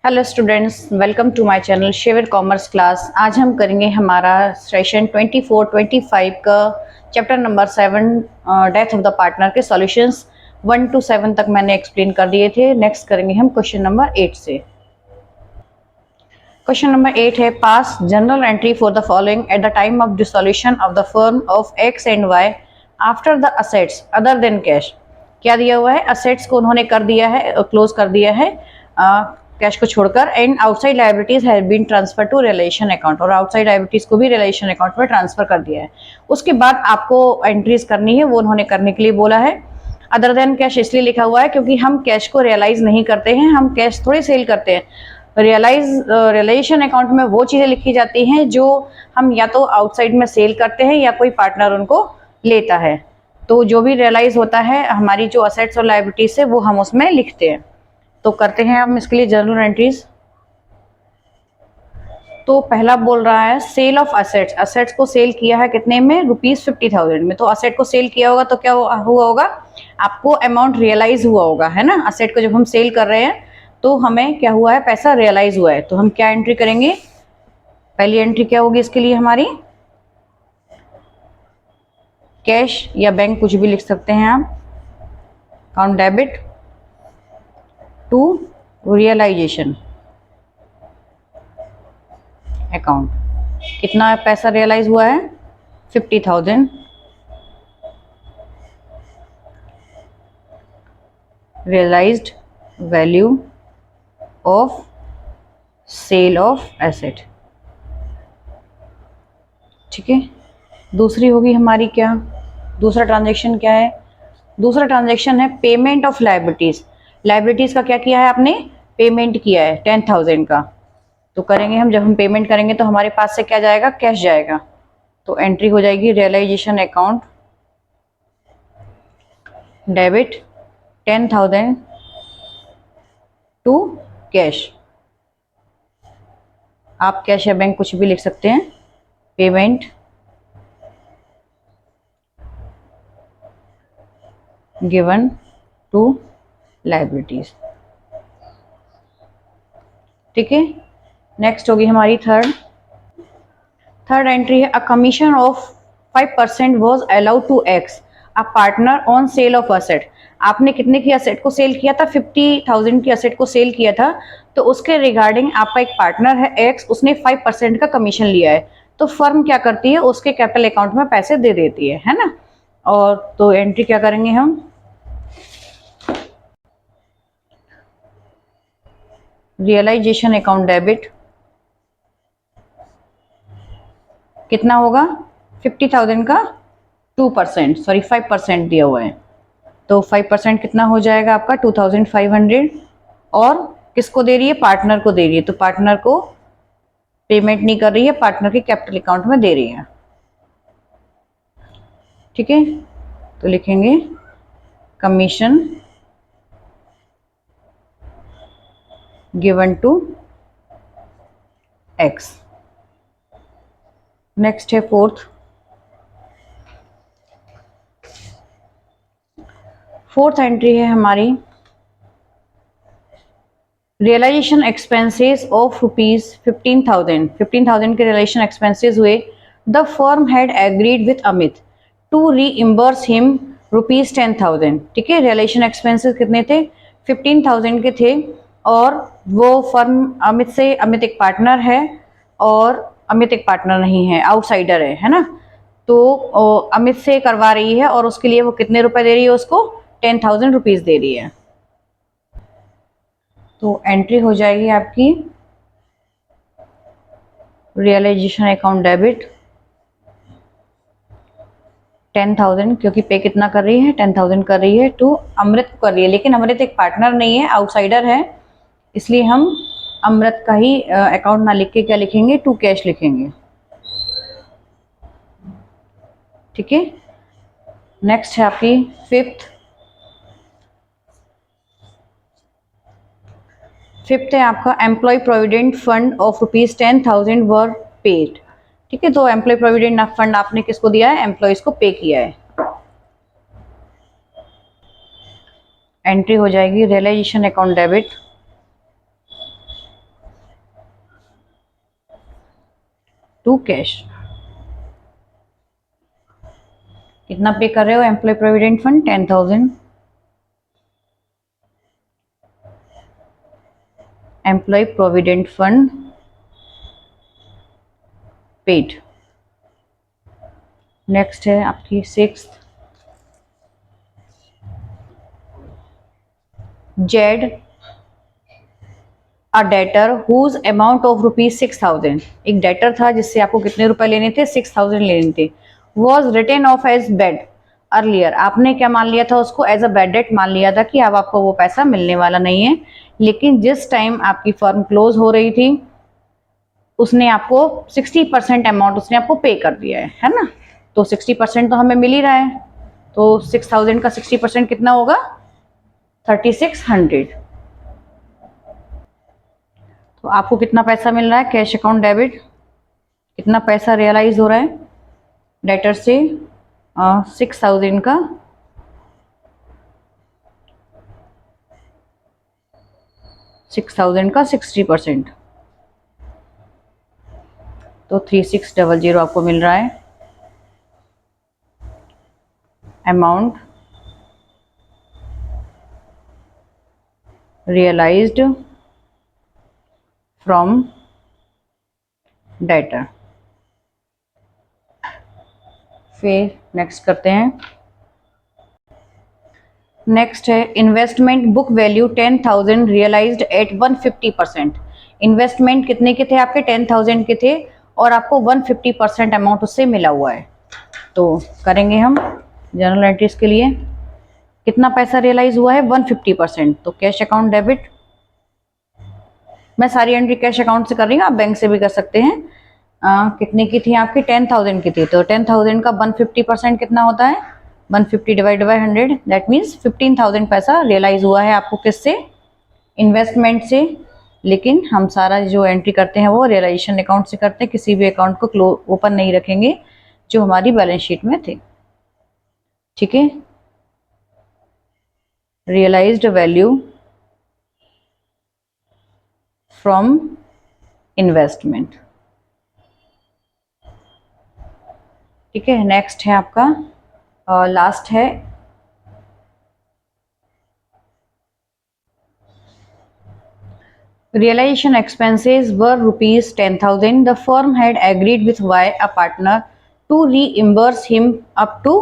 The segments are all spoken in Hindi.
Hello students, welcome to my channel shaver commerce class. आज हम करेंगे हमारा सेशन 24-25 का chapter number 7 death of the partner के सॉल्यूशंस 1 to 7 तक मैंने एक्सप्लेन कर दिए थे। नेक्स्ट करेंगे हम क्वेश्चन नंबर 8 से। क्वेश्चन नंबर 8 है, pass general entry for the following at the time of dissolution of the firm of X and Y after the assets other than cash. क्या दिया हुआ है? असेट्स को उन्होंने कर दिया है, क्लोज कर दिया है कैश को छोड़कर, and outside liabilities have been transfer to relation account, और आउटसाइड लायबिलिटीज को भी रिलेशन अकाउंट में ट्रांसफर कर दिया है। उसके बाद आपको एंट्रीज करनी है, वो उन्होंने करने के लिए बोला है। अदर देन कैश इसलिए लिखा हुआ है क्योंकि हम कैश को रियलाइज नहीं करते हैं, हम कैश थोड़ी सेल करते हैं। रिलेशन अकाउंट में वो चीजें लिखी जाती हैं जो हम या तो आउटसाइड में सेल करते हैं या कोई पार्टनर उनको लेता है। तो जो भी रियलाइज होता है हमारी जो असेट्स और लायबिलिटीज है वो हम उसमें लिखते हैं। तो करते हैं हम इसके लिए जर्नल एंट्रीज। तो पहला बोल रहा है सेल ऑफ असेट्स। असेट्स को सेल किया है कितने में? ₹50,000 में। तो असेट को सेल किया होगा तो क्या हुआ होगा? आपको अमाउंट रियलाइज हुआ होगा, है ना। असेट को जब हम सेल कर रहे हैं तो हमें क्या हुआ है? पैसा रियलाइज हुआ है। तो हम क्या एंट्री करेंगे? पहली एंट्री क्या होगी इसके लिए हमारी? कैश या बैंक, कुछ भी लिख सकते हैं आप। Account debit to realisation account. कितना पैसा रियलाइज हुआ है? 50,000। Realised value of sale of asset. ठीक है। दूसरी होगी हमारी क्या? दूसरा ट्रांजैक्शन क्या है? दूसरा ट्रांजैक्शन है पेमेंट ऑफ लायबिलिटीज। लायबिलिटीज का क्या किया है आपने? पेमेंट किया है 10,000 का। तो करेंगे हम, जब हम पेमेंट करेंगे तो हमारे पास से क्या जाएगा? कैश जाएगा। तो एंट्री हो जाएगी realisation account debit 10,000 to cash. आप कैश या बैंक कुछ भी लिख सकते हैं। Payment given to liabilities. ठीक है। नेक्स्ट होगी हमारी थर्ड एंट्री है, a commission of 5% was allowed to X a partner on sale of asset. आपने कितने की असेट को सेल किया था? 50,000 की असेट को सेल किया था। तो उसके रिगार्डिंग आपका एक पार्टनर है एक्स, उसने 5% का कमीशन लिया है। तो फर्म क्या करती है? उसके कैपिटल अकाउंट में पैसे दे देती है ना। और तो एंट्री क्या करेंगे हम? रियलाइजेशन अकाउंट डेबिट कितना होगा? 50,000 का 2%, सॉरी 5% दिया हुआ है। तो 5% कितना हो जाएगा आपका? 2,500। और किसको दे रही है? पार्टनर को दे रही है। तो पार्टनर को पेमेंट नहीं कर रही है, पार्टनर के कैपिटल अकाउंट में दे रही है। ठीक है। तो लिखेंगे commission given to X. Next है फोर्थ एंट्री है हमारी, रियलाइजेशन एक्सपेंसेस ऑफ ₹15,000 के रियलाइजेशन एक्सपेंसेस हुए। The firm had agreed with Amit to reimburse him ₹10,000। ठीक है। रियलाइजेशन एक्सपेंसेस कितने थे? 15,000 के थे। और वो फर्म अमित एक पार्टनर है, और अमित एक पार्टनर नहीं है, आउटसाइडर है ना। तो अमित से करवा रही है और उसके लिए वो कितने रुपए दे रही है? उसको 10,000 रुपीज दे रही है। तो एंट्री हो जाएगी आपकी रियलाइजेशन अकाउंट डेबिट 10,000, क्योंकि पे कितना कर रही है? 10,000 कर रही है टू अमृत को कर रही है। लेकिन अमृत एक पार्टनर नहीं है, आउटसाइडर है, इसलिए हम अमृत का ही अकाउंट ना लिख के क्या लिखेंगे? टू कैश लिखेंगे। ठीक है। नेक्स्ट है आपकी फिफ्थ है आपका employ provident fund of ₹10,000 were paid. ठीक है। तो एम्प्लॉय प्रोविडेंट फंड आपने किसको दिया है? एम्प्लॉयज को पे किया है। एंट्री हो जाएगी realisation account debit to cash. कितना पे कर रहे हो employ provident fund? 10,000। Employ provident fund paid. Next है आपकी 6th, Z a debtor whose amount of ₹6,000। एक डेटर था जिससे आपको कितने रुपए लेने थे? 6,000 लेने थे। Was written off as bad earlier. आपने क्या मान लिया था? उसको एज अ बेड डेट मान लिया था कि अब आपको वो पैसा मिलने वाला नहीं है। लेकिन जिस टाइम आपकी फर्म क्लोज हो रही थी उसने आपको 60% अमाउंट उसने आपको पे कर दिया है ना? तो 60% तो हमें मिल ही रहा है। तो 6,000 का 60% कितना होगा? 3,600। तो आपको कितना पैसा मिल रहा है? कैश अकाउंट डेबिट कितना पैसा रियलाइज हो रहा है डेटर से? 6,000 का 60% तो 3,600 आपको मिल रहा है अमाउंट रियलाइज्ड फ्रॉम डेटर। फिर नेक्स्ट करते हैं। नेक्स्ट है investment book value 10,000 realised at 150%। Investment कितने के थे आपके? 10,000 के थे और आपको 150% अमाउंट उससे मिला हुआ है। तो करेंगे हम जर्नल एंट्रीज के लिए। कितना पैसा रियलाइज हुआ है? 150%। तो कैश अकाउंट डेबिट, मैं सारी एंट्री कैश अकाउंट से कर रही हूँ, आप बैंक से भी कर सकते हैं। कितने की थी आपकी? 10,000 की थी। तो 10,000 का 150% कितना होता है? 150 डिवाइड बाई 100, दैट मीन्स 15,000 पैसा रियलाइज हुआ है आपको। किससे? इन्वेस्टमेंट से। लेकिन हम सारा जो एंट्री करते हैं वो रियलाइजेशन अकाउंट से करते हैं, किसी भी अकाउंट को ओपन नहीं रखेंगे जो हमारी बैलेंस शीट में थे। ठीक है, रियलाइज्ड वैल्यू फ्रॉम इन्वेस्टमेंट। ठीक है, नेक्स्ट है आपका लास्ट है realization expenses were ₹10,000. The firm had agreed with Y, a partner, to reimburse him up to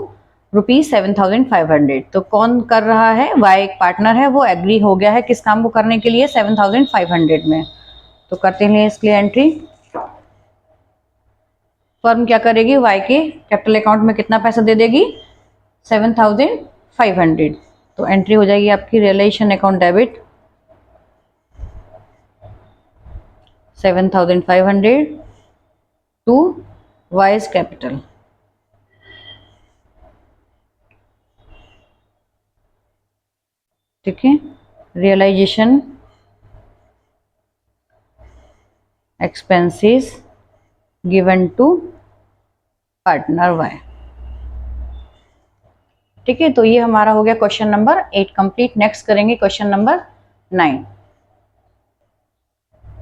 ₹7,500. तो कौन कर रहा है? Y एक पार्टनर है, वो एग्री हो गया है किस काम को करने के लिए? 7,500 में। तो करते हैं इसके लिए एंट्री। फर्म क्या करेगी? Y के कैपिटल अकाउंट में कितना पैसा दे देगी? 7,500। तो एंट्री हो जाएगी आपकी realisation account debit 7,500 to Y's capital. ठीक है, realisation expenses given to partner Y. ठीक है, तो ये हमारा हो गया क्वेश्चन नंबर 8 कंप्लीट। नेक्स्ट करेंगे क्वेश्चन नंबर 9।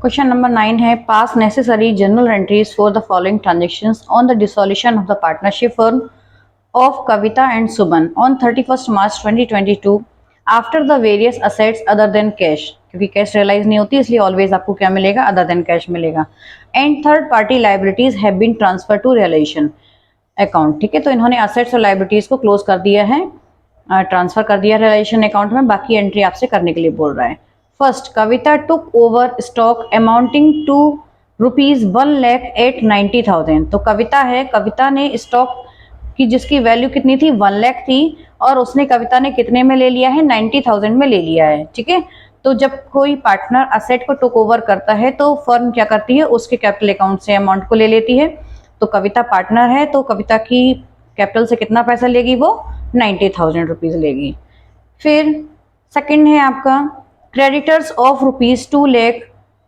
क्वेश्चन नंबर 9 है pass necessary journal entries for the following transactions on the dissolution of the partnership firm of Kavita and Suman on 31 March 2022 after the various assets other than cash. क्योंकि कैश रियलाइज नहीं होती इसलिए ऑलवेज आपको क्या मिलेगा? अदर देन कैश मिलेगा। And third party liabilities have been transfer to realisation account. ठीक है, तो इन्होंने असेट्स और लाइबिलिटीज को क्लोज कर दिया है, ट्रांसफर कर दिया रियलाइजेशन अकाउंट में। बाकी एंट्री आपसे करने के लिए बोल रहा है। First, Kavita took over stock amounting to ₹1,08,90,000। तो कविता है, कविता ने स्टॉक की जिसकी वैल्यू कितनी थी? 1 लाख थी और उसने कविता ने कितने में ले लिया है? 90,000 में ले लिया है। ठीक है, तो जब कोई पार्टनर असेट को टुक ओवर करता है तो फर्म क्या करती है? उसके कैपिटल अकाउंट से अमाउंट को ले लेती है। तो कविता पार्टनर है तो कविता की कैपिटल से कितना पैसा लेगी? वो 90,000 रुपीज लेगी। फिर सेकंड है आपका creditors of ₹2 lakh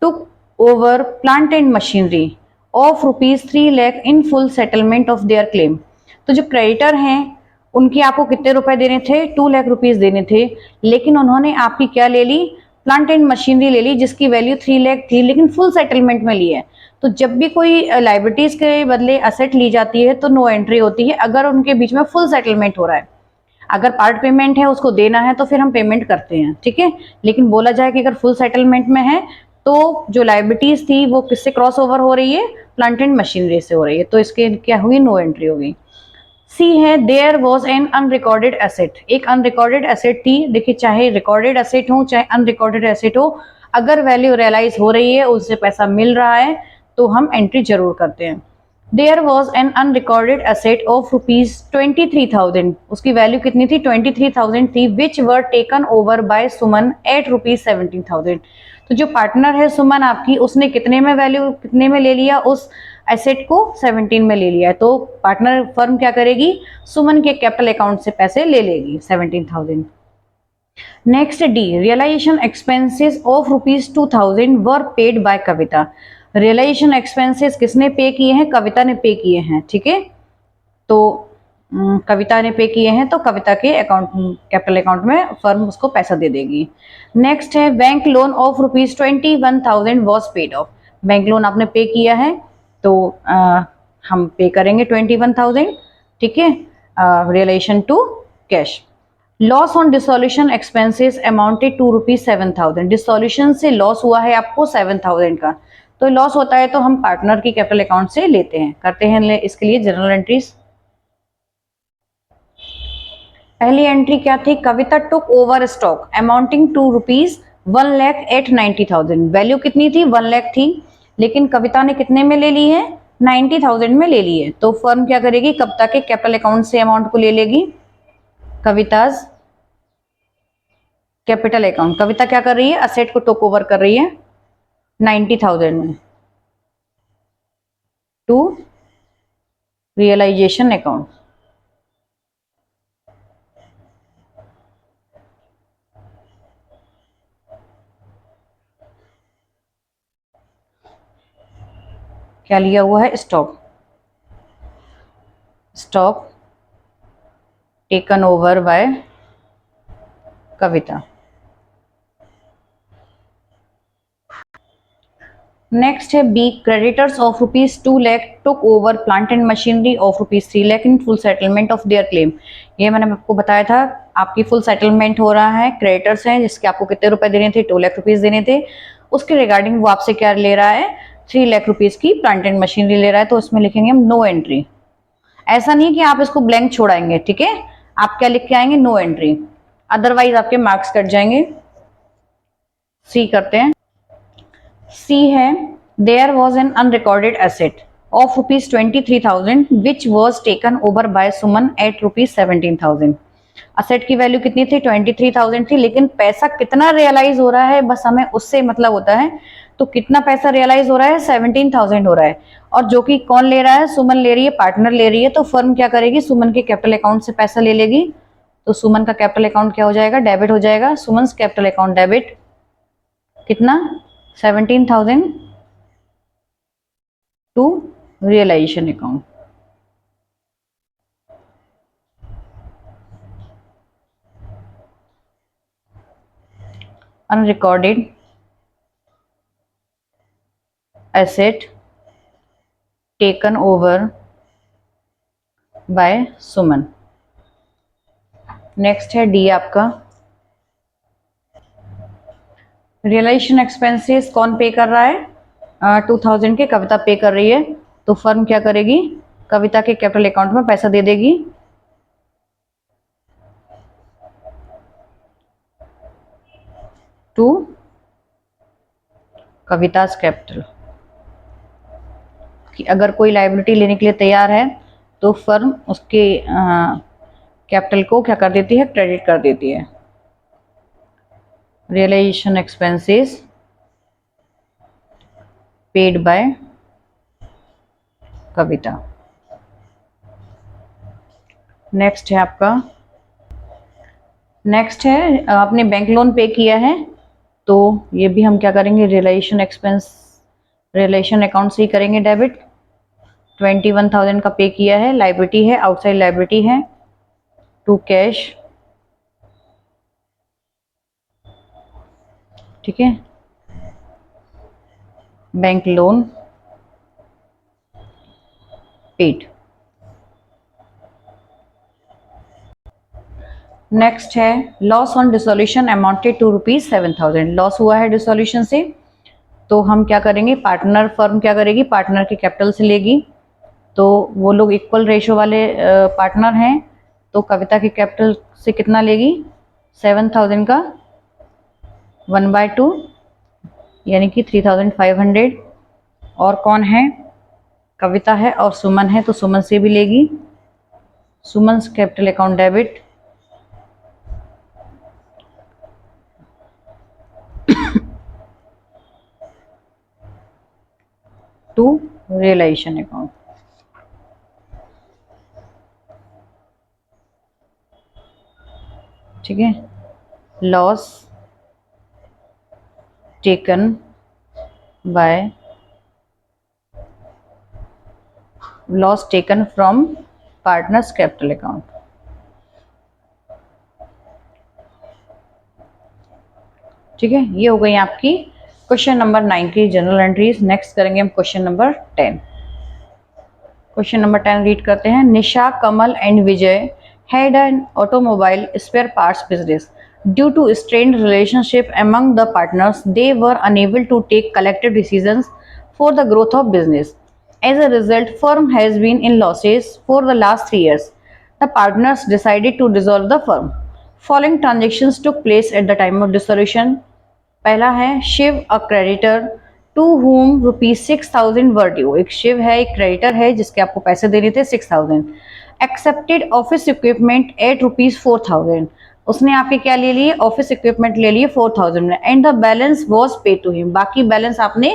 took over plant and machinery of ₹3 lakh in full settlement of their claim. तो जो क्रेडिटर हैं उनके आपको कितने रुपए देने थे? 2 लाख रुपीज देने थे, लेकिन उन्होंने आपकी क्या ले ली? प्लांट एंड मशीनरी ले ली जिसकी वैल्यू 3 लाख थी, लेकिन फुल सेटलमेंट में ली है। तो जब भी कोई लाइबिलिटीज के बदले असेट ली जाती है तो नो एंट्री होती है अगर उनके बीच में फुल सेटलमेंट हो रहा है। अगर पार्ट पेमेंट है उसको देना है तो फिर हम पेमेंट करते हैं, ठीक है। लेकिन बोला जाए कि अगर फुल सेटलमेंट में है तो जो लाइबिलिटीज थी वो किससे क्रॉस ओवर हो रही है, प्लांट एंड मशीनरी से हो रही है, तो इसके क्या हुई, नो एंट्री होगी। सी है there was an unrecorded asset, एक अनरिकॉर्डेड एसेट थी। देखिए चाहे रिकॉर्डेड एसेट हो चाहे अनरिकॉर्डेड एसेट हो, अगर वैल्यू रियलाइज हो रही है, उससे पैसा मिल रहा है, तो हम एंट्री जरूर करते हैं। There was an unrecorded asset of ₹23,000, उसकी वैल्यू कितनी थी, 23,000 थी, which were taken over by Suman at ₹17,000। तो जो पार्टनर है सुमन आपकी, उसने कितने में वैल्यू, कितने में ले लिया, उस एसेट को 17 में ले लिया है। तो पार्टनर फर्म क्या करेगी, सुमन के कैपिटल अकाउंट से पैसे ले लेगी 17,000। Next d, realisation expenses of ₹2,000 were paid by Kavita. Realisation expenses किसने पे किए हैं, कविता ने पे किए हैं, ठीक है। तो कविता ने पे किए हैं तो कविता के अकाउंट, कैपिटल अकाउंट में फर्म उसको पैसा दे देगी। नेक्स्ट है bank loan of ₹21,000 was paid of. Bank loan आपने पे किया है तो हम पे करेंगे 21,000, ठीक है, relation to cash. Loss on dissolution expenses amounted to ₹7,000, dissolution से लॉस हुआ है आपको 7,000 का, तो लॉस होता है तो हम पार्टनर की कैपिटल अकाउंट से लेते हैं, करते हैं इसके लिए जनरल एंट्रीज। पहली एंट्री क्या थी, Kavita took over stock amounting to ₹1,08,90,000, value कितनी थी, 1 लाख थी, लेकिन कविता ने कितने में ले ली है, 90,000 में ले ली है। तो फर्म क्या करेगी, कविता के कैपिटल अकाउंट से अमाउंट को ले लेगी, कविताज कैपिटल अकाउंट। कविता क्या कर रही है, असेट को टुक ओवर कर रही है 90,000 में टू रियलाइजेशन अकाउंट। क्या लिया हुआ है, stock, stock taken over by Kavita. Next है B, creditors of ₹2 lakh took over plant and machinery of ₹3 lakh in full settlement of their claim. ये मैंने आपको बताया था, आपकी फुल सेटलमेंट हो रहा है, क्रेडिटर्स हैं जिसके आपको कितने रुपए देने थे, 2 लाख रुपीज देने थे, उसके रिगार्डिंग वो आपसे क्या ले रहा है, 3 लाख रुपीज की प्लांट एंड मशीनरी ले रहा है, तो उसमें लिखेंगे हम नो एंट्री। ऐसा नहीं कि आप इसको ब्लैंक छोड़ाएंगे, ठीक है, आप क्या लिख के आएंगे, नो एंट्री, अदरवाइज आपके मार्क्स कट जाएंगे। सी करते हैं। सी है there was an unrecorded asset of ₹23,000 which was taken over by Suman at ₹17,000। Asset की वैल्यू कितनी थी, 23,000 थी, लेकिन पैसा कितना रियलाइज हो रहा है, बस हमें उससे मतलब होता है। तो कितना पैसा रियलाइज हो रहा है, 17,000 हो रहा है, और जो कि कौन ले रहा है, सुमन ले रही है, पार्टनर ले रही है, तो फर्म क्या करेगी, सुमन के कैपिटल अकाउंट से पैसा ले लेगी। तो सुमन का कैपिटल अकाउंट क्या हो जाएगा, डेबिट हो जाएगा, सुमन कैपिटल अकाउंट डेबिट, कितना, 17,000 to realisation account. Unrecorded asset taken over by Suman. Next है डी आपका, रियलाइजेशन एक्सपेंसेस कौन पे कर रहा है, 2,000 के कविता पे कर रही है, तो फर्म क्या करेगी, कविता के कैपिटल अकाउंट में पैसा दे देगी, टू कविताज कैपिटल। कि अगर कोई लायबिलिटी लेने के लिए तैयार है तो फर्म उसके कैपिटल को क्या कर देती है, क्रेडिट कर देती है। Realisation expenses paid by Kavita. Next है आपका, नेक्स्ट है आपने बैंक लोन पे किया है, तो ये भी हम क्या करेंगे, रियलाइजेशन एक्सपेंस, रियलाइजेशन अकाउंट से ही करेंगे डेबिट। 21,000 का पे किया है, लाइबिलिटी है, आउटसाइड लाइबिलिटी है, टू कैश, ठीक है, बैंक लोन पेड। नेक्स्ट है loss on dissolution amounted to ₹7,000। Loss हुआ है डिसोल्यूशन से, तो हम क्या करेंगे, पार्टनर फर्म क्या करेगी, पार्टनर के कैपिटल से लेगी। तो वो लोग इक्वल रेशो वाले पार्टनर हैं, तो कविता के कैपिटल से कितना लेगी, 7,000 का 1/2 यानी कि 3,500। और कौन है, कविता है और सुमन है, तो सुमन से भी लेगी। Suman capital account debit to realisation account. ठीक है, loss taken by loss taken from partners capital account. ठीक है, ये हो गई आपकी क्वेश्चन नंबर 9 की जनरल एंट्रीज। नेक्स्ट करेंगे हम question number 10। Question number 10 read करते हैं। Nisha, Kamal and Vijay had an automobile spare parts business. Due to strained relationship among the partners, they were unable to take collective decisions for the growth of business. As a result, firm has been in losses for the last 3 years. The partners decided to dissolve the firm. Following transactions took place at the time of dissolution. पहला है Shiv, a creditor to whom ₹6,000 were due। एक शिव है, एक क्रेडिटर है जिसके आपको पैसे देने थे 6,000। Accepted office equipment at ₹4,000। उसने आपके क्या ले लिए, ऑफिस इक्विपमेंट ले लिए 4,000 में। एंड द बैलेंस वॉज पे टू हिम, बाकी बैलेंस आपने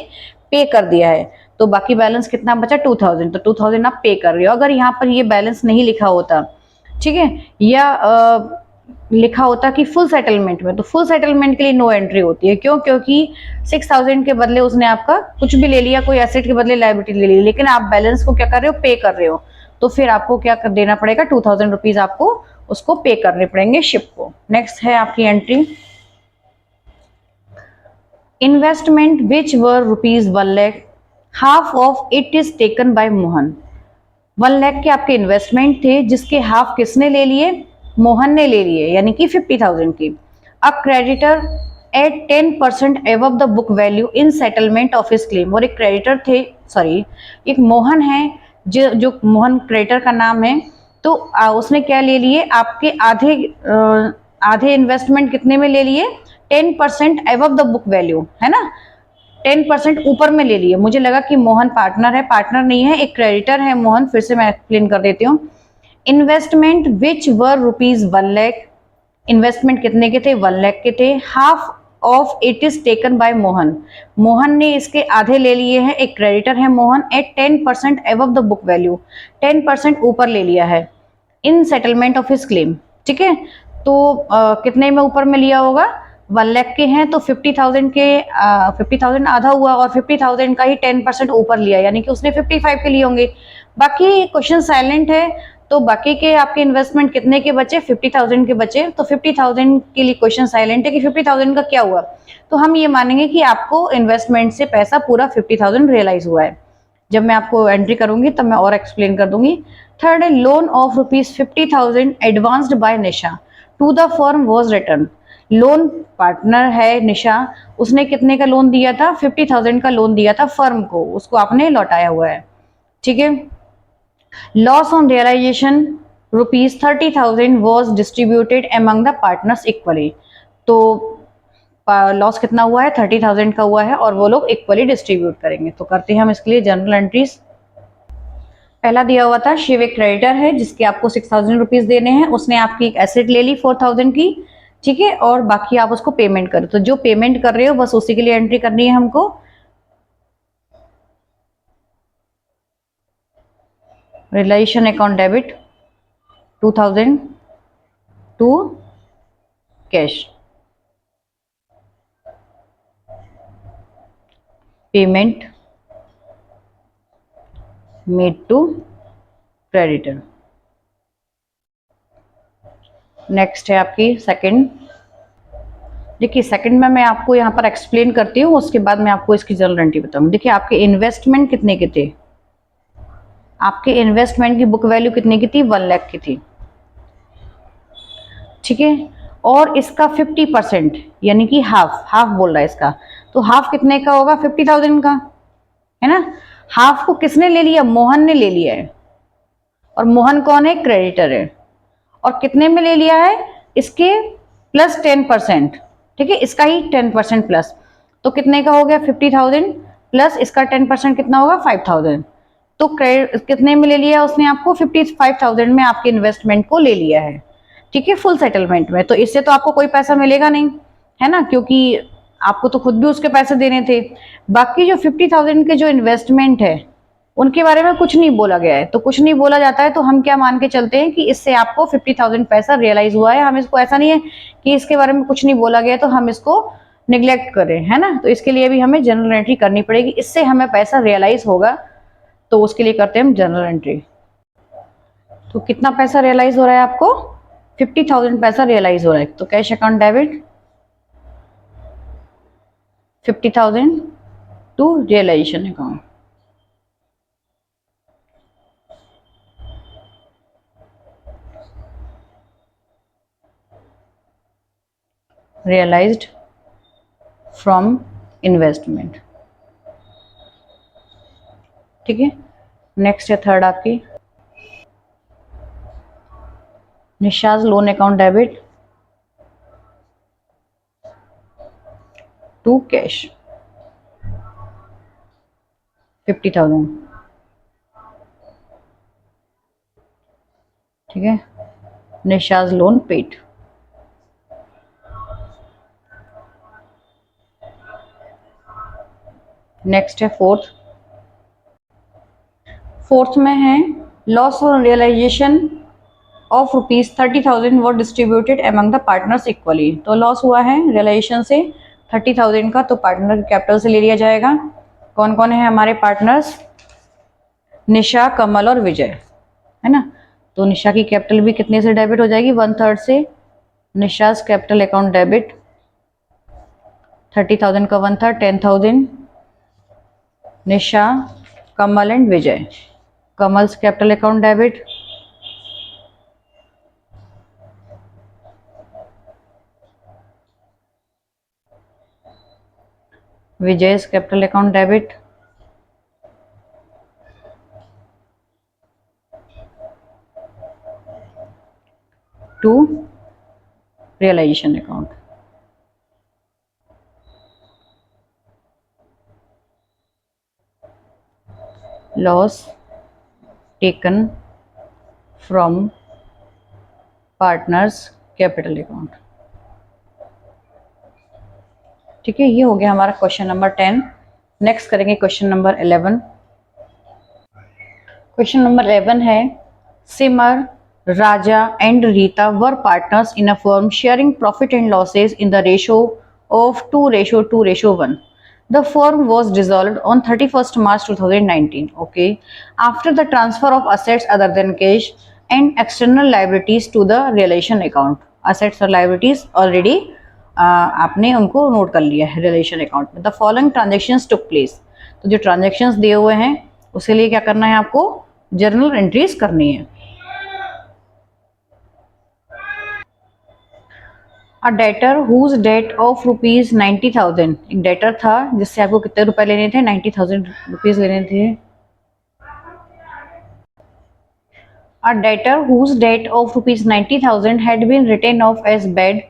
पे कर दिया है। तो बाकी बैलेंस कितना बचा, 2,000। तो 2,000 आप पे कर रहे हो। अगर यहाँ पर ये बैलेंस नहीं लिखा होता, ठीक है, या लिखा होता कि फुल सेटलमेंट में, तो फुल सेटलमेंट के लिए नो एंट्री होती है। क्यों, क्योंकि 6,000 के बदले उसने आपका कुछ भी ले लिया, कोई एसेट के बदले लायबिलिटी ले ली, लेकिन आप बैलेंस को क्या कर रहे हो, पे कर रहे हो। तो फिर आपको क्या कर देना पड़ेगा, 2,000 रुपीज आपको उसको पे करने पड़ेंगे शिप को। नेक्स्ट है आपकी entry, investment which were ₹1 lakh, half of it is taken by Mohan. 1 lakh के आपके इन्वेस्टमेंट थे जिसके हाफ किसने ले लिए, मोहन ने ले लिए, यानी कि 50,000 की। A creditor at 10% above the book value in settlement of his claim. और एक क्रेडिटर थे, सॉरी एक मोहन है, जो मोहन क्रेडिटर का नाम है। तो उसने क्या ले लिए, आपके आधे इन्वेस्टमेंट कितने में ले लिए, 10% एबव द बुक वैल्यू, है ना, 10% ऊपर में ले लिए। मुझे लगा कि मोहन पार्टनर है, पार्टनर नहीं है, एक क्रेडिटर है मोहन। फिर से मैं एक्सप्लेन कर देती हूँ। Investment which were ₹1 lakh, investment कितने के थे, 1 लाख के थे। Half of it is taken by Mohan, Mohan ने इसके आधे ले लिए हैं, एक क्रेडिटर है Mohan. At 10% above the book value, 10% ऊपर ले लिया है in settlement of his claim. ठीक है, तो कितने में ऊपर में लिया होगा, 1 लाख के हैं तो 50,000 के 50,000 आधा हुआ, और 50,000 का ही 10% ऊपर लिया, यानी कि उसने 55 के लिए होंगे। बाकी क्वेश्चन साइलेंट है, तो बाकी के आपके इन्वेस्टमेंट कितने के बचे, 50,000 के बचे। तो 50,000 के लिए क्वेश्चन साइलेंट है कि 50,000 का क्या हुआ। तो हम ये मानेंगे कि आपको इन्वेस्टमेंट से पैसा पूरा 50,000 रियलाइज हुआ है। जब मैं आपको एंट्री करूंगी तब मैं और एक्सप्लेन कर दूंगी। थर्ड है loan of ₹50,000 advanced by Nisha to the firm was return. Loan, partner है निशा, उसने कितने का लोन दिया था, 50,000 का लोन दिया था फर्म को, उसको आपने लौटाया हुआ है। ठीक है, loss on realisation ₹30,000 was distributed among the partners equally. तो लॉस कितना हुआ है, 30,000 का हुआ है, और वो लोग इक्वली डिस्ट्रीब्यूट करेंगे। तो करते हैं हम इसके लिए जनरल एंट्रीज। पहला दिया हुआ था शिव एक क्रेडिटर है जिसके आपको 6,000 रुपीज देने हैं, उसने आपकी एक एसेट ले ली 4,000 की, ठीक है, और बाकी आप उसको पेमेंट करो। तो जो पेमेंट कर रहे हो बस उसी के लिए एंट्री करनी है हमको। Realisation account debit 2,000 to cash, payment made to creditor. Next है आपकी सेकंड। देखिए सेकंड में मैं आपको यहाँ पर एक्सप्लेन करती हूँ, उसके बाद मैं आपको इसकी जनरल एंट्री बताऊंगी। देखिए आपके इन्वेस्टमेंट कितने के थे, आपके इन्वेस्टमेंट की बुक वैल्यू कितने की थी? 1 लाख की थी, ठीक है। और इसका 50% यानी कि हाफ, हाफ बोल रहा है इसका, तो हाफ कितने का होगा? 50,000 का, है ना। हाफ को किसने ले लिया? मोहन ने ले लिया है, और मोहन कौन है? क्रेडिटर है। और कितने में ले लिया है? इसके प्लस 10%, ठीक है, इसका ही 10% प्लस, तो कितने का हो गया? 50,000 प्लस इसका 10% कितना होगा? 5,000। तो कितने में ले लिया उसने? आपको 55,000 में आपके इन्वेस्टमेंट को ले लिया है, ठीक है, फुल सेटलमेंट में। तो इससे तो आपको कोई पैसा मिलेगा नहीं, है ना, क्योंकि आपको तो खुद भी उसके पैसे देने थे। बाकी जो 50,000 के जो इन्वेस्टमेंट है उनके बारे में कुछ नहीं बोला गया है, तो कुछ नहीं बोला जाता है तो हम क्या मान के चलते हैं कि इससे आपको 50,000 पैसा रियलाइज हुआ है। हम इसको ऐसा नहीं है कि इसके बारे में कुछ नहीं बोला गया है तो हम इसको निग्लेक्ट करें, है ना। तो इसके लिए भी हमें जनरल एंट्री करनी पड़ेगी, इससे हमें पैसा रियलाइज होगा, तो उसके लिए करते हैं हम जनरल एंट्री। तो कितना पैसा रियलाइज हो रहा है आपको? 50,000 पैसा रियलाइज हो रहा है। तो cash account debit 50,000 to realisation account. Realised from investment, ठीक है। नेक्स्ट है थर्ड आपकी Nisha's loan account debit to cash 50,000, ठीक है। Nisha's loan paid. नेक्स्ट है फोर्थ में है लॉस और realisation of ₹30,000 were distributed among the partners equally. तो लॉस हुआ है रियलाइजेशन से 30,000 का, तो पार्टनर कैपिटल से ले लिया जाएगा। कौन कौन है हमारे पार्टनर्स? निशा, कमल और विजय, है ना। तो निशा की कैपिटल भी कितने से डेबिट हो जाएगी? 1/3 से। निशाज कैपिटल अकाउंट डेबिट 30,000 का 1/3 10,000। Nisha, Kamal and Vijay. Kamal's capital account debit Vijay's capital account debit to realisation account. Loss taken from partners capital account, ठीक है। ये हो गया हमारा क्वेश्चन नंबर 10। नेक्स्ट करेंगे क्वेश्चन नंबर 11। क्वेश्चन नंबर 11 है Simar, Raja and Rita were partners in a firm sharing profit and losses in the ratio of 2:2:1. The firm was dissolved on 31st March 2019. Okay. After the transfer of assets other than cash and external liabilities to the realization account. Assets और liabilities already आपने उनको नोट कर लिया है रिलेशन अकाउंट में। The following transactions took place. तो जो ट्रांजेक्शन्स दिए हुए हैं उसके लिए क्या करना है आपको? जर्नल एंट्रीज करनी है। A debtor whose debt of ₹90,000, एक डेटर था जिससे आपको कितने रुपए लेने थे? 90,000 रुपीज लेने थे। A debtor whose debt of ₹90,000 had been written off as bad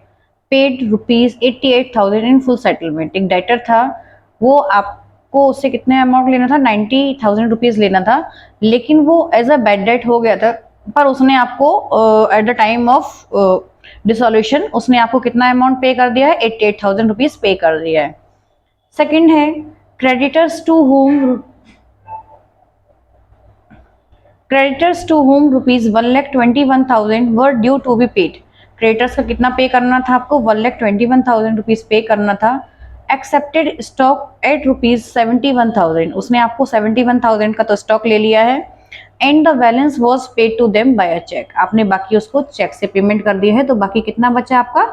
paid ₹88,000 in full settlement. एक डेटर था, वो आपको उससे कितने अमाउंट लेना था? 90,000 रुपीज लेना था, लेकिन वो एज अ बैड डेट हो गया था, पर उसने आपको eight the time of dissolution उसने आपको कितना अमाउंट पे कर दिया है? 88,000 रुपीज पे कर दिया है। सेकंड है creditors to whom ₹1,21,000 were due to be paid. Creditors का कितना पे करना था आपको? 1,21,000 रुपीज पे करना था। एक्सेप्टेड स्टॉक एट ₹71,000, उसने आपको 71,000 का तो स्टॉक ले लिया है। And the balance was paid to them by a cheque, आपने बाकी उसको चेक से पेमेंट कर दिया है, तो बाकी कितना बचा आपका?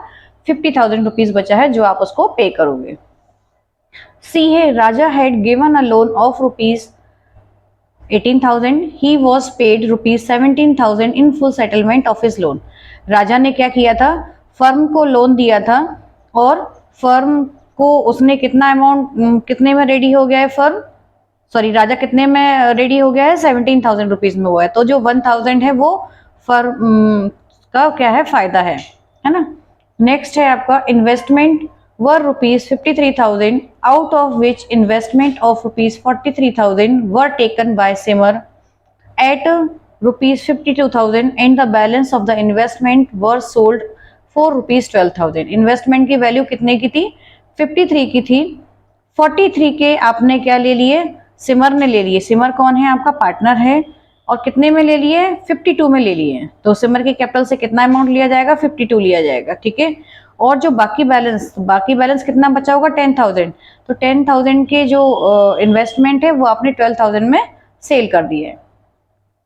50,000 रुपीज बचा है जो आप उसको पे करोगे। सी है Raja had given a loan of 18,000, he was paid rupees 17,000 in full settlement of his loan. राजा ने क्या किया था, फर्म को लोन दिया था और फर्म को उसने कितना अमाउंट, कितने में रेडी हो गया है फर्म, सॉरी राजा कितने में रेडी हो गया है, 17,000 रुपीज में हुआ है, तो जो 1,000 है वो फर्म का क्या है, फायदा है ना। नेक्स्ट है आपका investment were rupees 53,000, out of which investment of rupees 43,000 were taken by Simar at rupees 52,000 and the balance of the investment were sold for rupees 12,000। Investment की वैल्यू कितने की थी, 53 की थी, 43 के आपने क्या ले लिए, सिमर ने ले लिए। सिमर कौन है, आपका पार्टनर है, और कितने में ले लिए, 52 में ले लिए। तो सिमर के कैपिटल से कितना अमाउंट लिया जाएगा, 52 लिया जाएगा, ठीक है। और जो बाकी बैलेंस कितना बचा होगा, 10,000। तो 10,000 के जो इन्वेस्टमेंट है वो आपने 12,000 में सेल कर दिए।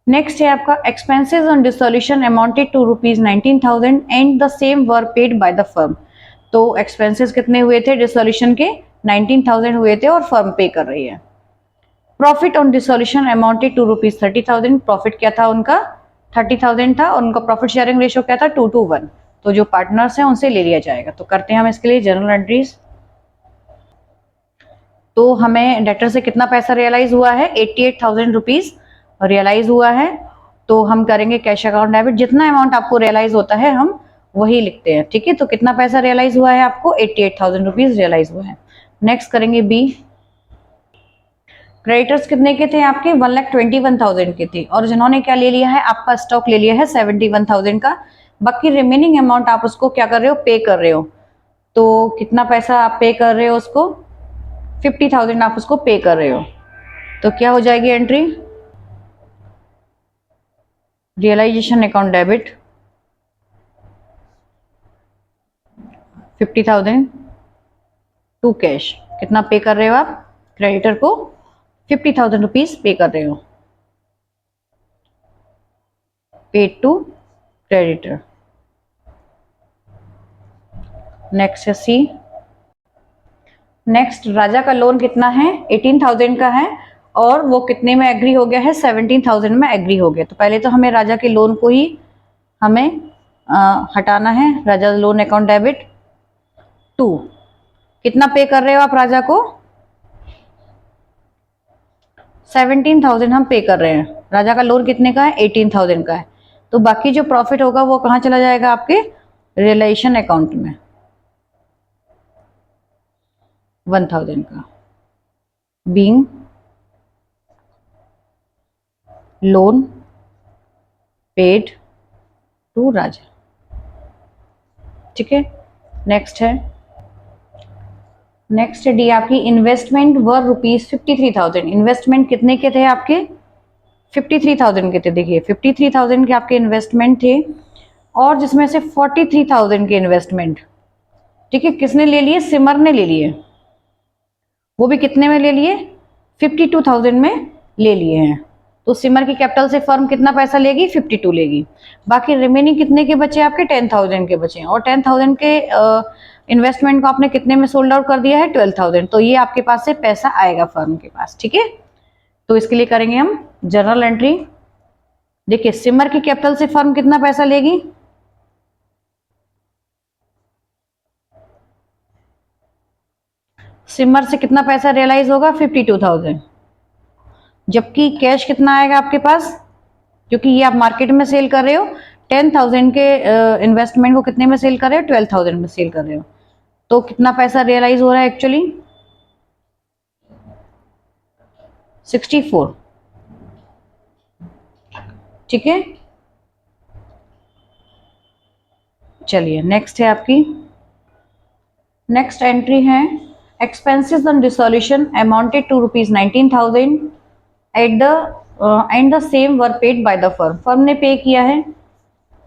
नेक्स्ट है आपका expenses on dissolution amounted to rupees 19,000 and the same were paid by the firm. तो एक्सपेंसेस कितने हुए थे डिसोल्यूशन के, 19,000 हुए थे और फर्म पे कर रही है। Profit on dissolution amounted to rupees 30,000, profit क्या था उनका, 30,000 था, और उनका प्रॉफिट शेयरिंग रेशियो क्या था, 2:1। तो जो पार्टनर्स हैं उनसे ले लिया जाएगा। तो करते हैं हम इसके लिए जर्नल एंट्रीज। तो हमें डेटर से कितना पैसा रियलाइज हुआ है, 88,000 रुपीज रियलाइज हुआ है। तो हम करेंगे कैश अकाउंट डेबिट, जितना अमाउंट आपको रियलाइज होता है हम वही लिखते हैं, ठीक है। तो कितना पैसा रियलाइज हुआ है आपको, 88,000 रुपीज रियलाइज हुआ है। नेक्स्ट करेंगे बी। क्रेडिटर्स कितने के थे आपके, 1,21,000 के थे, और जिन्होंने क्या ले लिया है, आपका स्टॉक ले लिया है 71,000 का। बाकी रिमेनिंग अमाउंट आप उसको क्या कर रहे हो, पे कर रहे हो। तो कितना पैसा आप पे कर रहे हो उसको, 50,000 आप उसको पे कर रहे हो। तो क्या हो जाएगी entry, realisation account debit 50,000 to cash. कितना पे कर रहे हो आप, क्रेडिटर को 50,000 रुपीज पे कर रहे हो, पेड टू क्रेडिटर। नेक्स्ट है सी। नेक्स्ट राजा का लोन कितना है, 18,000 का है, और वो कितने में एग्री हो गया है, 17,000 में एग्री हो गया। तो पहले तो हमें राजा के लोन को ही हमें हटाना है। राजा लोन अकाउंट डेबिट 2, कितना पे कर रहे हो आप राजा को, 17,000 हम पे कर रहे हैं। राजा का लोन कितने का है, 18,000 का है। तो बाकी जो प्रॉफिट होगा वो कहाँ चला जाएगा, आपके रियलाइजेशन अकाउंट में, 1,000 का, बीइंग लोन पेड टू राजा, ठीक है। नेक्स्ट है, नेक्स्ट डी आपकी इन्वेस्टमेंट वर रुपीज 53,000। इन्वेस्टमेंट कितने के थे आपके, 53,000 के थे। देखिए 53,000 के आपके इन्वेस्टमेंट थे, और जिसमें से 43,000 के इन्वेस्टमेंट, ठीक है, किसने ले लिए, सिमर ने ले लिए। वो भी कितने में ले लिए, 52,000 में ले लिए हैं। तो सिमर की कैपिटल से फर्म कितना पैसा लेगी, 52 लेगी। बाकी रिमेनिंग कितने के बचे आपके, 10,000 के बचे हैं, और 10,000 के इन्वेस्टमेंट को आपने कितने में सोल्ड आउट कर दिया है, 12,000। तो ये आपके पास से पैसा आएगा फर्म के पास, ठीक है। तो इसके लिए करेंगे हम जर्नल एंट्री। देखिए सिमर की कैपिटल से फर्म कितना पैसा लेगी, सिमर से कितना पैसा रियलाइज होगा, 52,000। जबकि कैश कितना आएगा आपके पास, क्योंकि ये आप मार्केट में सेल कर रहे हो, 10,000 के इन्वेस्टमेंट को कितने में सेल कर रहे हो, 12,000 में सेल कर रहे हो। तो कितना पैसा रियलाइज हो रहा है एक्चुअली, 64, ठीक है। चलिए नेक्स्ट है आपकी, नेक्स्ट एंट्री है expenses on dissolution amounted to rupees 19,000 at the end the same were paid by the firm. Firm ने पे किया है,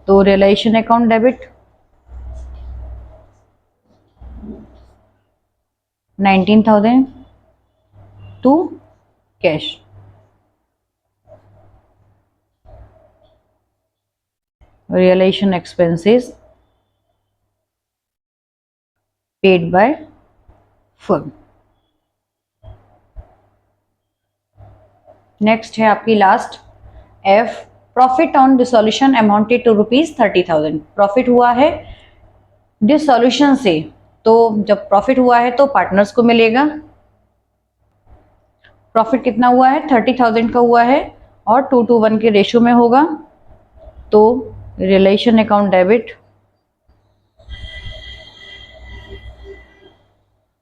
तो realisation account debit 19,000 to cash. Realisation expenses paid by firm. Next है आपकी last F, profit on dissolution amounted to ₹30,000। Profit हुआ है डिसोल्यूशन से, तो जब प्रॉफिट हुआ है तो पार्टनर्स को मिलेगा। प्रॉफिट कितना हुआ है, 30,000 का हुआ है और 2:1 के रेशो में होगा, तो रिलेशन अकाउंट डेबिट।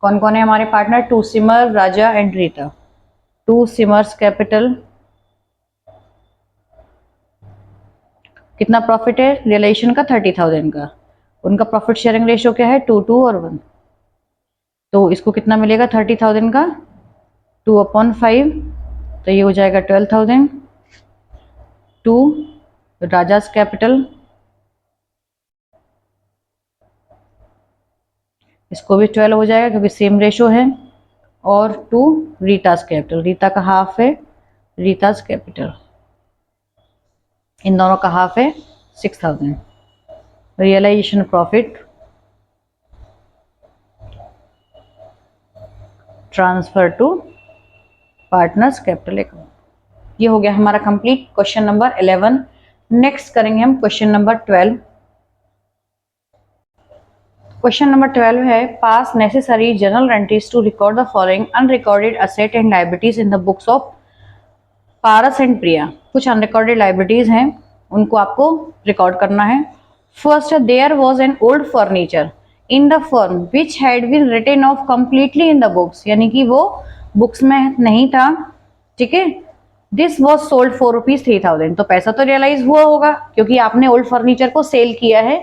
कौन कौन है हमारे partner, two Simar, Raja and Rita. Two Simar's capital, कितना प्रॉफिट है रिलेशन का, 30,000 का। उनका प्रॉफिट शेयरिंग रेशो क्या है, 2:2 और 1, तो इसको कितना मिलेगा 30,000 का, 2/5, तो ये हो जाएगा 12,000। टू राजास कैपिटल, इसको भी 12 हो जाएगा क्योंकि सेम रेशो है, और टू रीतास कैपिटल, रीता का हाफ है, रीतास कैपिटल, इन दोनों का हाफ है 6,000। Realisation profit transfer to partners capital account. ये हो गया हमारा कंप्लीट क्वेश्चन नंबर 11। नेक्स्ट करेंगे हम क्वेश्चन नंबर 12। क्वेश्चन नंबर 12 है, pass necessary journal entries to record the following unrecorded asset and liabilities in the books of Paras and Priya. कुछ अनरिकॉर्डेड लायबिलिटीज हैं, उनको आपको रिकॉर्ड करना है। First, there was an old furniture in the firm which had been written off completely in the books, यानी कि वो बुक्स में नहीं था, ठीक है। दिस वॉज सोल्ड फॉर ₹3,000, तो पैसा तो रियलाइज हुआ होगा क्योंकि आपने ओल्ड फर्नीचर को सेल किया है।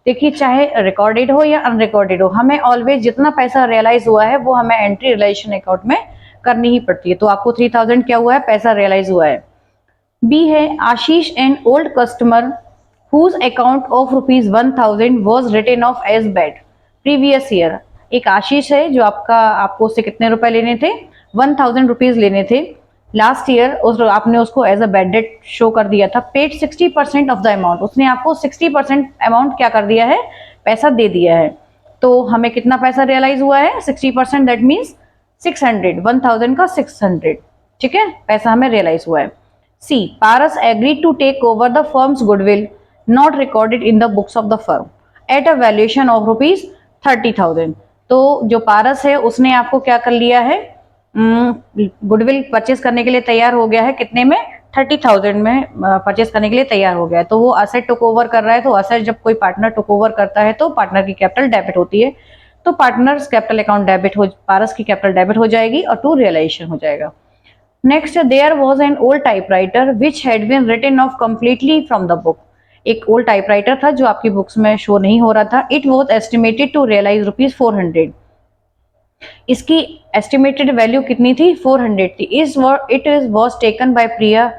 देखिए, चाहे रिकॉर्डेड हो या अनरिकॉर्डेड हो, हमें ऑलवेज जितना पैसा रियलाइज हुआ है वो हमें एंट्री रिलेशन अकाउंट में करनी ही पड़ती है। तो आपको 3,000 क्या हुआ है, पैसा रियलाइज हुआ है। बी है, Ashish an old customer whose account of ₹1,000 was written off as bad previous year. एक आशीष है जो आपको उससे कितने रुपए लेने थे, ₹1,000 लेने थे लास्ट ईयर, आपने उसको as a bad debt show कर दिया था। पेड 60% ऑफ द अमाउंट, उसने आपको 60% अमाउंट क्या कर दिया है, पैसा दे दिया है। तो हमें कितना पैसा रियलाइज हुआ है, 60%, दैट मीन्स 600, 1,000 का 600, ठीक है, पैसा हमें रियलाइज हुआ है। C, Paras agree to take over the firm's goodwill not recorded in the books of the firm at a valuation of ₹30,000। तो जो पारस है उसने आपको क्या कर लिया है, गुडविल परचेस करने के लिए तैयार हो गया है, कितने में, 30,000 में परचेस करने के लिए तैयार हो गया है। तो वो असेट टुक ओवर कर रहा है, तो असेट जब कोई पार्टनर टुक ओवर करता है तो पार्टनर की कैपिटल डेबिट होती है, तो पार्टनर्स कैपिटल अकाउंट डेबिट हो, पारस की कैपिटल डेबिट हो जाएगी और टू रियलाइजेशन हो जाएगा। Next, there was an old typewriter which had been written off completely from the book. एक ओल्ड टाइपराइटर था जो आपकी बुक्स में शो नहीं हो रहा था। It was estimated to realise ₹400, इसकी एस्टिमेटेड वैल्यू कितनी थी, 400 थी। It was taken by Priya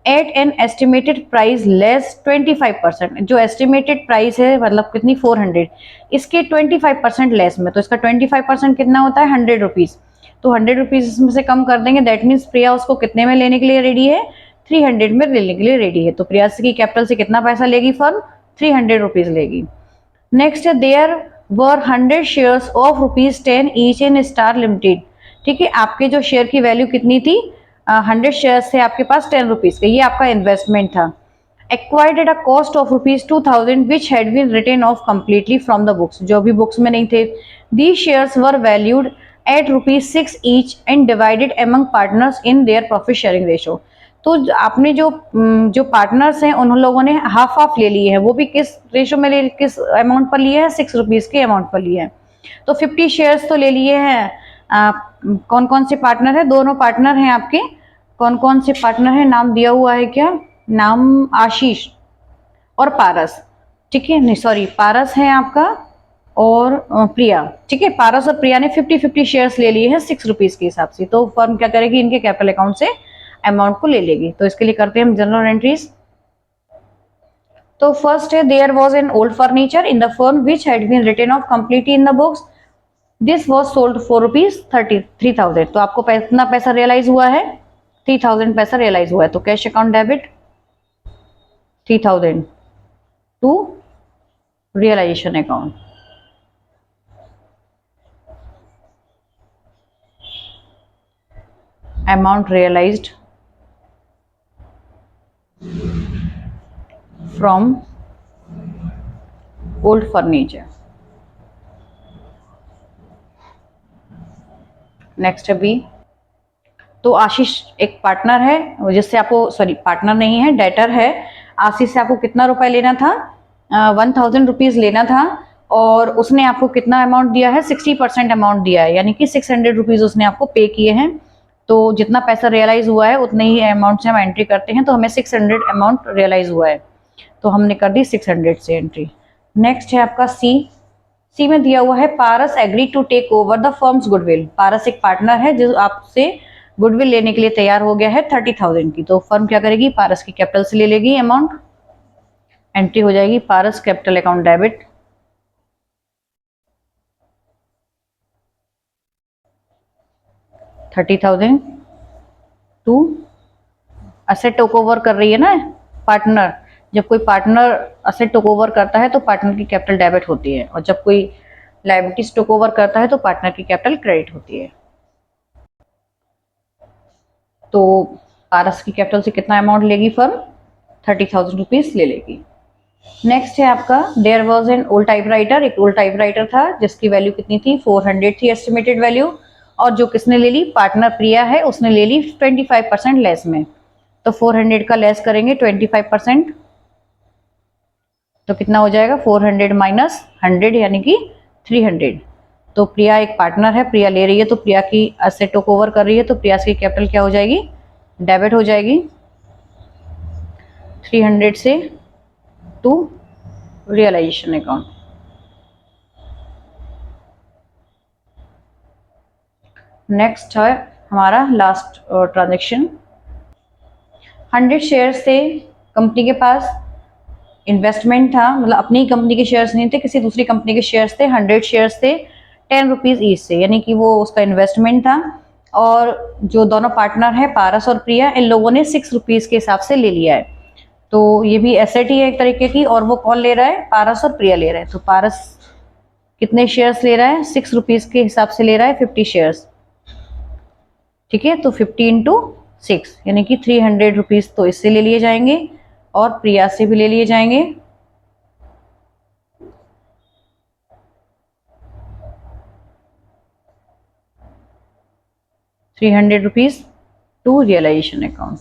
at an estimated price less 25%। जो एस्टिमेटेड प्राइस है मतलब कितनी, 400, इसके 25% लेस में, तो इसका 25% कितना होता है, ₹100। तो ₹100 इसमें से कम कर देंगे, दैट मीन्स प्रिया उसको कितने में लेने के लिए रेडी है, 300 में लेने के लिए रेडी है। तो प्रिया की कैपिटल से कितना पैसा लेगी फर्म, ₹300 लेगी। नेक्स्ट है, there were 100 shares of ₹10 each in Star Limited. ठीक है, आपके जो शेयर की वैल्यू कितनी थी, 100 शेयर थे आपके पास ₹10 के, ये आपका इन्वेस्टमेंट था। Acquired at a cost of ₹2,000 which had been written off completely from the books, जो भी बुक्स में नहीं थे। These shares were valued at ₹6 each and divided among partners in their profit sharing ratio. तो आपने जो पार्टनर्स हैं उन लोगों ने हाफ हाफ ले लिए हैं, वो भी किस रेशो में ले, किस अमाउंट पर लिए हैं, ₹6 के अमाउंट पर लिए हैं। तो 50 शेयर्स तो ले लिए हैं। कौन कौन से पार्टनर है, दोनों पार्टनर हैं आपके, कौन कौन से पार्टनर है, नाम दिया हुआ है क्या, नाम आशीष और पारस, ठीक है, नहीं सॉरी, पारस है आपका और प्रिया, ठीक है। पारस और प्रिया ने 50-50 शेयर्स ले लिए हैं ₹6 के हिसाब से। तो फर्म क्या करेगी, इनके कैपिटल अकाउंट से अमाउंट को ले लेगी। तो इसके लिए करते हैं हम जनरल एंट्रीज। तो फर्स्ट है, there was an old furniture in the firm which had been written off completely in the books, this was sold for ₹3,000। तो आपको कितना पैसा रियलाइज हुआ है, 3,000 पैसा रियलाइज हुआ है। तो cash account debit 3,000 to realisation account. Amount realised from old furniture. Next अभी तो आशीष एक पार्टनर है जिससे आपको, सॉरी पार्टनर नहीं है, डेटर है। आशीष से आपको कितना रुपए लेना था? 1000 रुपीज लेना था और उसने आपको कितना अमाउंट दिया है? 60% अमाउंट दिया है, यानी कि 600 रुपीज उसने आपको पे किए हैं। तो जितना पैसा रियलाइज हुआ है उतने ही अमाउंट से हम एंट्री करते हैं, तो हमें 600 अमाउंट रियलाइज हुआ है तो हमने कर दी 600 से एंट्री। नेक्स्ट है आपका सी में दिया हुआ है Paras agree to take over the firm's goodwill. Paras एक पार्टनर है जो आपसे गुडविल लेने के लिए तैयार हो गया है 30,000 की। तो फर्म क्या करेगी? पारस की कैपिटल से ले लेगी अमाउंट, एंट्री हो जाएगी Paras capital account debit. $30,000 to asset take over कर रही है ना पार्टनर। जब कोई पार्टनर असेट टेक ओवर करता है तो पार्टनर की कैपिटल डेबिट होती है, और जब कोई लायबिलिटीज टेक ओवर करता है तो पार्टनर की कैपिटल क्रेडिट होती है। तो पारस की कैपिटल से कितना अमाउंट लेगी फर्म? 30,000 रुपीज ले लेगी। नेक्स्ट है आपका there was an old typewriter. एक ओल्ड टाइपराइटर था जिसकी वैल्यू कितनी थी? 400 थी एस्टिमेटेड वैल्यू, और जो किसने ले ली? पार्टनर प्रिया है, उसने ले ली 25% लेस में। तो 400 का लेस करेंगे 25%, तो कितना हो जाएगा? 400 माइनस 100 यानी कि 300। तो प्रिया एक पार्टनर है, प्रिया ले रही है तो प्रिया की एसेट टेक ओवर कर रही है, तो प्रिया की कैपिटल क्या हो जाएगी? डेबिट हो जाएगी 300 से टू रियलाइजेशन अकाउंट। नेक्स्ट है हमारा लास्ट ट्रांजेक्शन। 100 शेयर से कंपनी के पास इन्वेस्टमेंट था, मतलब अपनी कंपनी के शेयर्स नहीं थे, किसी दूसरी कंपनी के शेयर्स थे। 100 शेयर्स थे 10 रुपीज ईच से, यानी कि वो उसका इन्वेस्टमेंट था। और जो दोनों पार्टनर है पारस और प्रिया, इन लोगों ने 6 रुपीज के हिसाब से ले लिया है। तो ये भी एसेट ही है एक तरीके की, और वो कौन ले रहा है? पारस और प्रिया ले रहे हैं। तो पारस कितने शेयर्स ले रहा है? 6 रुपीज के हिसाब से ले रहा है 50 शेयर्स। ठीक है, तो 50 इंटू 6 यानी कि 300 रुपीज तो इससे ले लिए जाएंगे और प्रिया से भी ले लिए जाएंगे। ₹300 टू रियलाइजेशन अकाउंट।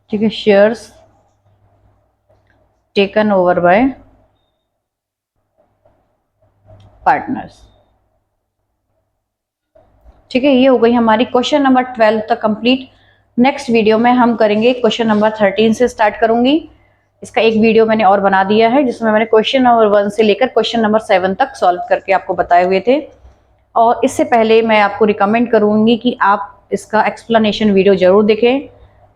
ठीक है, shares taken over by partners. ठीक है, ये हो गई हमारी क्वेश्चन नंबर 12 तक कंप्लीट। नेक्स्ट वीडियो में हम करेंगे क्वेश्चन नंबर 13 से स्टार्ट करूंगी। इसका एक वीडियो मैंने और बना दिया है जिसमें मैंने क्वेश्चन नंबर 1 से लेकर क्वेश्चन नंबर 7 तक सॉल्व करके आपको बताए हुए थे। और इससे पहले मैं आपको रिकमेंड करूंगी कि आप इसका एक्सप्लेनेशन वीडियो जरूर देखें।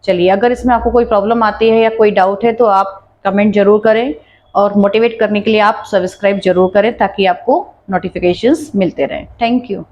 चलिए, अगर इसमें आपको कोई प्रॉब्लम आती है या कोई डाउट है तो आप कमेंट जरूर करें, और मोटिवेट करने के लिए आप सब्सक्राइब जरूर करें ताकि आपको नोटिफिकेशंस मिलते रहें। Thank you.